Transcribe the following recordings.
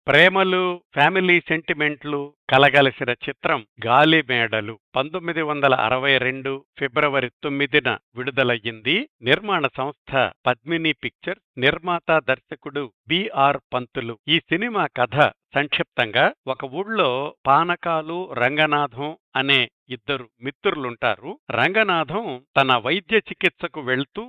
ప్రేమలు, ఫ్యామిలీ సెంటిమెంట్లు కలగలిసిన చిత్రం 'గాలిమేడలు' 1962 ఫిబ్రవరి 9న విడుదలయ్యింది. నిర్మాణ సంస్థ పద్మిని పిక్చర్స్. నిర్మాత, దర్శకుడు బిఆర్ పంతులు. ఈ సినిమా కథ సంక్షిప్తంగా ఒక ఊళ్ళో పానకాలు, రంగనాథం అనే ఇద్దరు మిత్రులుంటారు. రంగనాథం తన వైద్య చికిత్సకు వెళ్తూ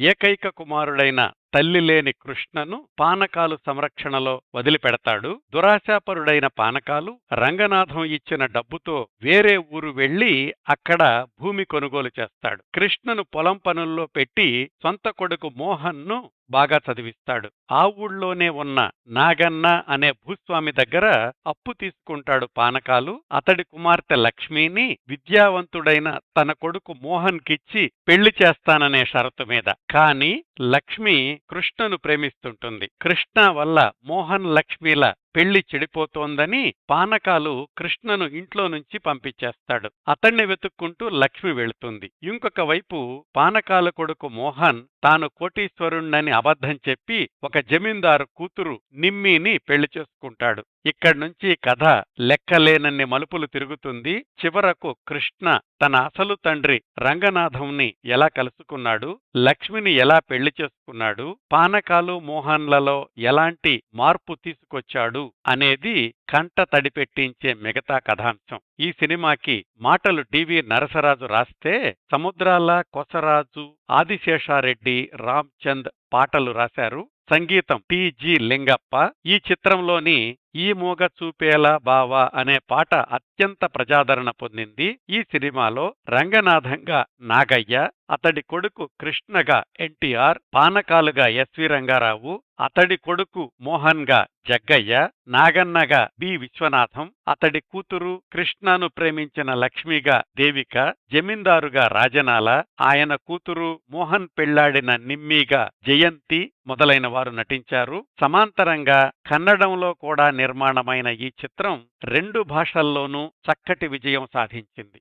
ఏకైక కుమారుడైన తల్లి లేని కృష్ణను పానకాలు సంరక్షణలో వదిలిపెడతాడు. దురాశాపరుడైన పానకాలు రంగనాథం ఇచ్చిన డబ్బుతో వేరే ఊరు వెళ్లి అక్కడ భూమి కొనుగోలు చేస్తాడు. కృష్ణను పొలం పనుల్లో పెట్టి సొంత కొడుకు మోహన్ను బాగా చదివిస్తాడు. ఆ ఊళ్ళోనే ఉన్న నాగన్న అనే భూస్వామి దగ్గర అప్పు తీసుకుంటాడు పానకాలు. అతడి కుమార్తె లక్ష్మిని విద్యావంతుడైన తన కొడుకు మోహన్ కిచ్చి పెళ్లి చేస్తాననే షరతు మీద. కాని లక్ష్మి కృష్ణను ప్రేమిస్తుంటుంది. కృష్ణ వల్ల మోహన్ లక్ష్మిల పెళ్లి చెడిపోతోందని పానకాలు కృష్ణను ఇంట్లో నుంచి పంపించేస్తాడు. అతణ్ణి వెతుక్కుంటూ లక్ష్మి వెళుతుంది. ఇంకొక వైపు పానకాల కొడుకు మోహన్ తాను కోటీశ్వరుణ్ణని అబద్ధం చెప్పి ఒక జమీందారు కూతురు నిమ్మిని పెళ్లి చేసుకుంటాడు. ఇక్కడ్నుంచి కథ లెక్కలేనన్ని మలుపులు తిరుగుతుంది. చివరకు కృష్ణ తన అసలు తండ్రి రంగనాథంని ఎలా కలుసుకున్నాడు, లక్ష్మిని ఎలా పెళ్లి చేసుకున్నాడు, పానకాలు మోహన్లలో ఎలాంటి మార్పు తీసుకొచ్చాడు అనేది కంట తడిపెట్టించే మిగతా కథాంశం. ఈ సినిమాకి మాటలు టివి నరసరాజు రాస్తే, సముద్రాల కొసరాజు, ఆదిశేషారెడ్డి, రామ్చంద్ పాటలు రాశారు. సంగీతం టి.జి. లింగప్ప. ఈ చిత్రంలోని ఈ మూగ చూపేలా బావా అనే పాట అత్యంత ప్రజాదరణ పొందింది. ఈ సినిమాలో రంగనాథంగా నాగయ్య, అతడి కొడుకు కృష్ణగా ఎన్టీఆర్, పానకాలుగా ఎస్వి రంగారావు, అతడి కొడుకు మోహన్గా జగ్గయ్య, నాగన్నగా బి విశ్వనాథం, అతడి కూతురు కృష్ణను ప్రేమించిన లక్ష్మిగా దేవిక, జమీందారుగా రాజనాల, ఆయన కూతురు మోహన్ పెళ్లాడిన నిమ్మిగా జయంతి మొదలైన వారు నటించారు. సమాంతరంగా కన్నడంలో కూడా నిర్మాణమైన ఈ చిత్రం 2 భాషల్లోనూ చక్కటి విజయం సాధించింది.